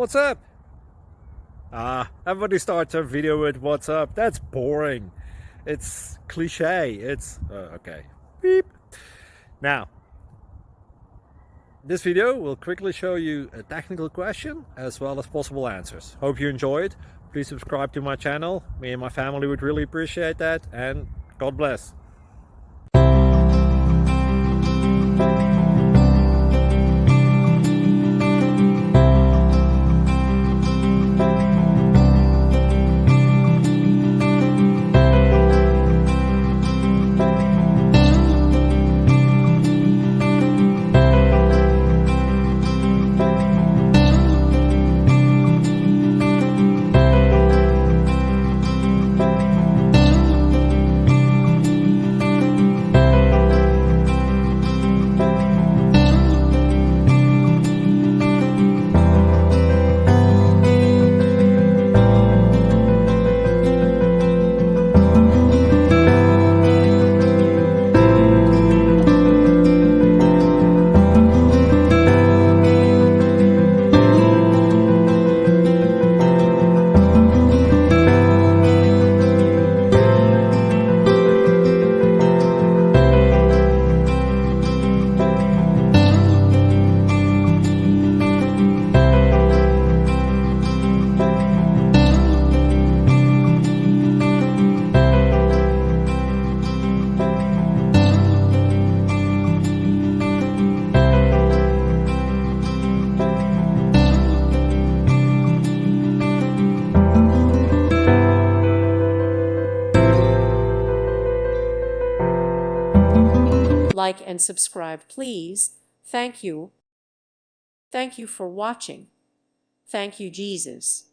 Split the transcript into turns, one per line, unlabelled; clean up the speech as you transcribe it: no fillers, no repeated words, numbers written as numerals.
What's up? Everybody starts their video with what's up. That's boring. It's cliche. It's okay. Beep. Now, this video will quickly show you a technical question as well as possible answers. Hope you enjoyed. Please subscribe to my channel. Me and my family would really appreciate that, and God bless.
Like and subscribe, please. Thank you. Thank you for watching. Thank you, Jesus.